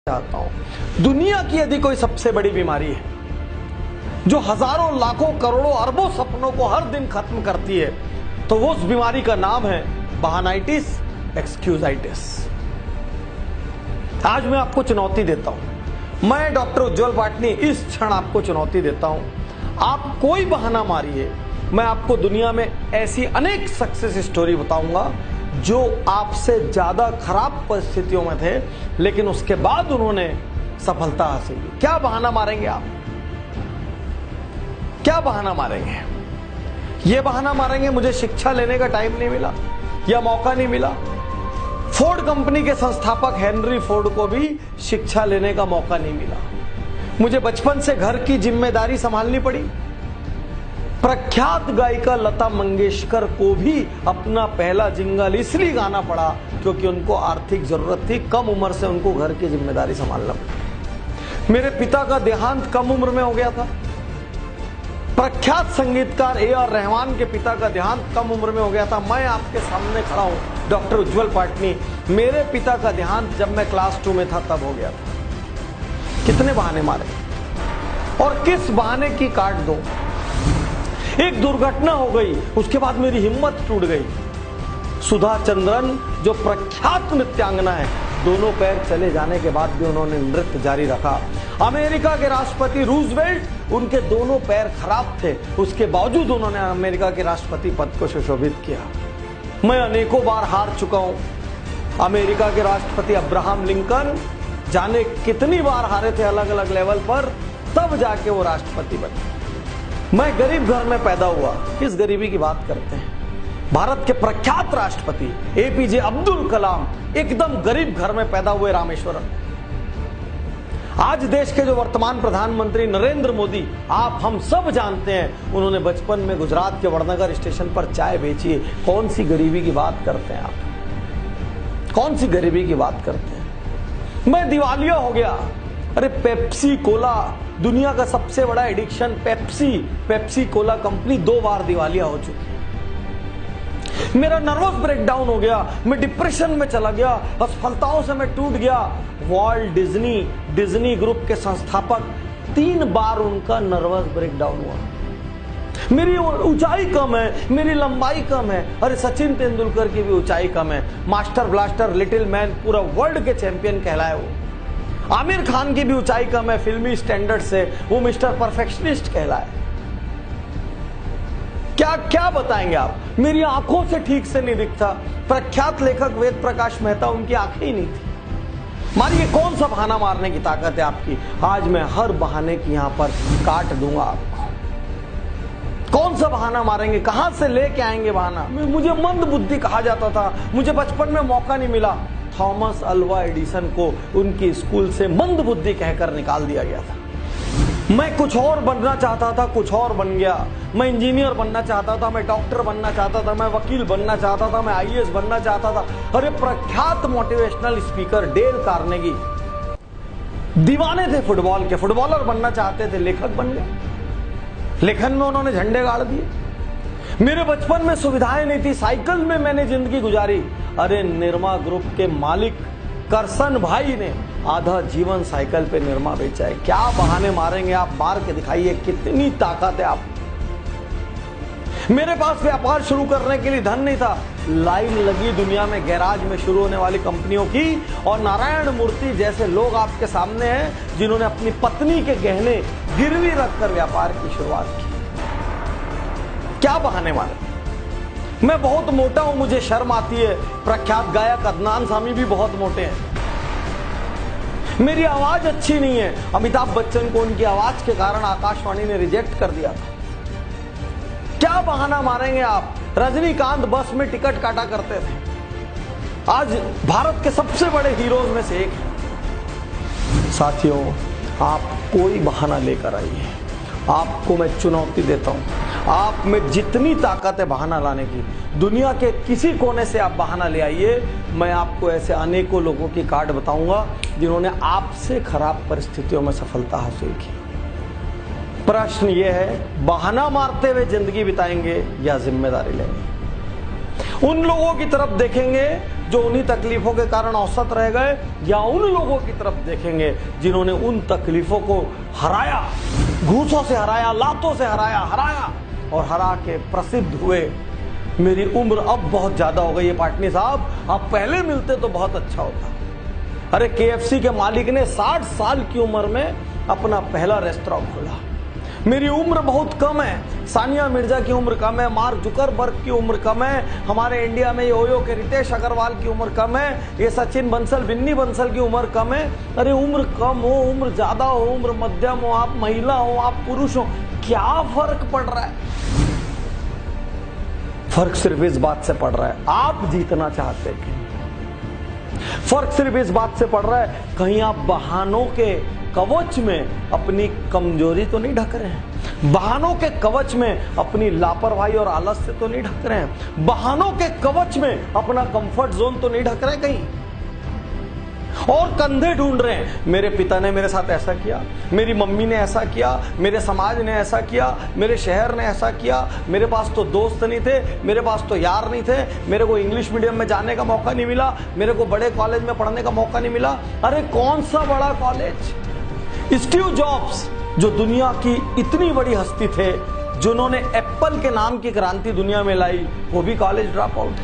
चाहता हूं, दुनिया की यदि कोई सबसे बड़ी बीमारी है जो हजारों लाखों करोड़ों अरबों सपनों को हर दिन खत्म करती है, तो वो उस बीमारी का नाम है बहानाइटिस, एक्सक्यूजाइटिस। आज मैं आपको चुनौती देता हूं, मैं डॉक्टर उज्जवल पाटनी इस क्षण आपको चुनौती देता हूं, आप कोई बहाना मारिए, मैं आपको दुनिया में ऐसी अनेक सक्सेस स्टोरी बताऊंगा जो आपसे ज्यादा खराब परिस्थितियों में थे, लेकिन उसके बाद उन्होंने सफलता हासिल की। क्या बहाना मारेंगे आप? क्या बहाना मारेंगे? ये बहाना मारेंगे मुझे शिक्षा लेने का टाइम नहीं मिला या मौका नहीं मिला। फोर्ड कंपनी के संस्थापक हेनरी फोर्ड को भी शिक्षा लेने का मौका नहीं मिला। मुझे बचपन से घर की जिम्मेदारी संभालनी पड़ी। प्रख्यात गायिका लता मंगेशकर को भी अपना पहला जिंगल इसलिए गाना पड़ा क्योंकि उनको आर्थिक जरूरत थी, कम उम्र से उनको घर की जिम्मेदारी संभालना पड़ी। मेरे पिता का देहांत कम उम्र में हो गया था। प्रख्यात संगीतकार A.R. रहमान के पिता का देहांत कम उम्र में हो गया था। मैं आपके सामने खड़ा हूं डॉक्टर उज्जवल पाटनी, मेरे पिता का देहांत जब मैं क्लास 2 में था तब हो गया था। कितने बहाने मारे और किस बहाने की काट दो। एक दुर्घटना हो गई, उसके बाद मेरी हिम्मत टूट गई। सुधा चंद्रन जो प्रख्यात नृत्यांगना है, दोनों पैर चले जाने के बाद भी उन्होंने नृत्य जारी रखा। अमेरिका के राष्ट्रपति रूजवेल्ट, उनके दोनों पैर खराब थे, उसके बावजूद उन्होंने अमेरिका के राष्ट्रपति पद को सुशोभित किया। मैं अनेकों बार हार चुका हूं। अमेरिका के राष्ट्रपति अब्राहम लिंकन जाने कितनी बार हारे थे अलग अलग लेवल पर, तब जाके वो राष्ट्रपति बने। मैं गरीब घर में पैदा हुआ। किस गरीबी की बात करते हैं? भारत के प्रख्यात राष्ट्रपति APJ अब्दुल कलाम एकदम गरीब घर में पैदा हुए रामेश्वरम। आज देश के जो वर्तमान प्रधानमंत्री नरेंद्र मोदी, आप हम सब जानते हैं, उन्होंने बचपन में गुजरात के वड़नगर स्टेशन पर चाय बेची है। कौन सी गरीबी की बात करते हैं आप? कौन सी गरीबी की बात करते हैं? मैं दिवालिया हो गया। अरे पेप्सी कोला, दुनिया का सबसे बड़ा एडिक्शन पेप्सी कोला कंपनी 2 बार दिवालिया हो चुकी। मेरा नर्वस ब्रेकडाउन हो गया, मैं डिप्रेशन में चला गया, असफलताओं से मैं टूट गया। वॉल्ट डिज्नी ग्रुप के संस्थापक 3 बार उनका नर्वस ब्रेकडाउन हुआ। मेरी ऊंचाई कम है, मेरी लंबाई कम है। अरे सचिन तेंदुलकर की भी ऊंचाई कम है, मास्टर ब्लास्टर लिटिल मैन पूरा वर्ल्ड के चैंपियन कहलाए वो। आमिर खान की भी ऊंचाई कम है, फिल्मी स्टैंडर्ड से वो मिस्टर परफेक्शनिस्ट कहलाए। क्या क्या बताएंगे आप? मेरी आंखों से ठीक से नहीं दिखता। प्रख्यात लेखक वेद प्रकाश मेहता, उनकी आंखें ही नहीं थी। मारिए, कौन सा बहाना मारने की ताकत है आपकी? आज मैं हर बहाने की यहां पर काट दूंगा आपको। कौन सा बहाना मारेंगे? कहां से लेके आएंगे बहाना? मुझे मंद बुद्धि कहा जाता था, मुझे बचपन में मौका नहीं मिला। थॉमस अल्वा एडिसन को उनकी स्कूल से मंद बुद्धि कहकर निकाल दिया गया था। मैं कुछ और बनना चाहता था, कुछ और बन गया। मैं इंजीनियर बनना चाहता था, मैं डॉक्टर बनना चाहता था, मैं वकील बनना चाहता था, मैं IAS बनना चाहता था। अरे प्रख्यात मोटिवेशनल स्पीकर डेल कार्नेगी दीवाने थे फुटबॉल के, फुटबॉलर बनना चाहते थे, लेखक बन गए। लेखन में उन्होंने झंडे गाड़ दिए। मेरे बचपन में सुविधाएं नहीं थी, साइकिल में मैंने जिंदगी गुजारी। अरे निरमा ग्रुप के मालिक करसन भाई ने आधा जीवन साइकिल पे निरमा बेचा है। क्या बहाने मारेंगे आप? मार के दिखाइए, कितनी ताकत है आप। मेरे पास व्यापार शुरू करने के लिए धन नहीं था। लाइन लगी दुनिया में गैराज में शुरू होने वाली कंपनियों की, और नारायण मूर्ति जैसे लोग आपके सामने हैं जिन्होंने अपनी पत्नी के गहने गिरवी रखकर व्यापार की शुरुआत की। क्या बहाने मारे? मैं बहुत मोटा हूं, मुझे शर्म आती है। प्रख्यात गायक अदनान सामी भी बहुत मोटे हैं। मेरी आवाज अच्छी नहीं है। अमिताभ बच्चन को उनकी आवाज के कारण आकाशवाणी ने रिजेक्ट कर दिया था। क्या बहाना मारेंगे आप? रजनीकांत बस में टिकट काटा करते थे, आज भारत के सबसे बड़े हीरोज में से एक है। साथियों, आप कोई बहाना लेकर आइए, आपको मैं चुनौती देता हूं। आप में जितनी ताकत है बहाना लाने की, दुनिया के किसी कोने से आप बहाना ले आइए। मैं आपको ऐसे अनेकों लोगों की काट बताऊंगा जिन्होंने आपसे खराब परिस्थितियों में सफलता हासिल की। प्रश्न यह है, बहाना मारते हुए जिंदगी बिताएंगे या जिम्मेदारी लेंगे? उन लोगों की तरफ देखेंगे जो उन्हीं तकलीफों के कारण औसत रह गए, या उन लोगों की तरफ देखेंगे जिन्होंने उन तकलीफों को हराया, घूसों से हराया, लातों से हराया और हरा के प्रसिद्ध हुए। मेरी उम्र अब बहुत ज्यादा हो गई है पाटनी साहब, आप पहले मिलते तो बहुत अच्छा होता। अरे KFC के मालिक ने 60 साल की उम्र में अपना पहला रेस्टोरेंट खोला। मेरी उम्र बहुत कम है, सानिया मिर्जा की उम्र कम है, मार्क जुकरबर्ग की उम्र कम है, हमारे इंडिया में योयो के रितेश अग्रवाल की उम्र कम है, ये सचिन बंसल, बिन्नी बंसल की उम्र कम है। अरे उम्र कम हो, उम्र ज्यादा हो, उम्र मध्यम हो, आप महिला हो, आप पुरुष हो, क्या फर्क पड़ रहा है? फर्क सिर्फ इस बात से पड़ रहा है, आप जीतना चाहते हैं। फर्क सिर्फ इस बात से पड़ रहा है, कहीं आप बहानों के कवच में अपनी कमजोरी तो नहीं ढक रहे हैं, बहानों के कवच में अपनी लापरवाही और आलस से तो नहीं ढक रहे हैं, बहानों के कवच में अपना कंफर्ट जोन तो नहीं ढक रहे कहीं, और कंधे ढूंढ रहे हैं। मेरे पिता ने मेरे साथ ऐसा किया, मेरी मम्मी ने ऐसा किया, मेरे समाज ने ऐसा किया, मेरे शहर ने ऐसा किया, मेरे पास तो दोस्त नहीं थे, मेरे पास तो यार नहीं थे, मेरे को इंग्लिश मीडियम में जाने का मौका नहीं मिला, मेरे को बड़े कॉलेज में पढ़ने का मौका नहीं मिला। अरे कौन सा बड़ा कॉलेज? स्टीव जॉब्स जो दुनिया की इतनी बड़ी हस्ती थे, जिन्होंने एप्पल के नाम की क्रांति दुनिया में लाई, वो भी कॉलेज ड्रॉप आउट।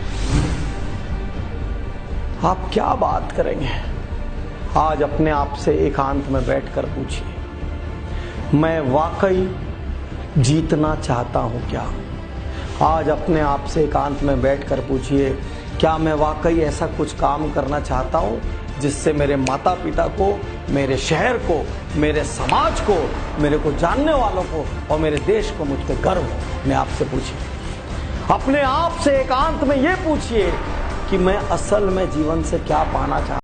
आप क्या बात करेंगे? आज अपने आप से एकांत में बैठकर पूछिए, मैं वाकई जीतना चाहता हूं क्या? आज अपने आप से एकांत में बैठकर पूछिए, क्या मैं वाकई ऐसा कुछ काम करना चाहता हूं जिससे मेरे माता पिता को, मेरे शहर को, मेरे समाज को, मेरे को जानने वालों को और मेरे देश को मुझ पर गर्व हो? मैं आपसे पूछिए, अपने आप से एकांत में ये पूछिए कि मैं असल में जीवन से क्या पाना चाहता हूं।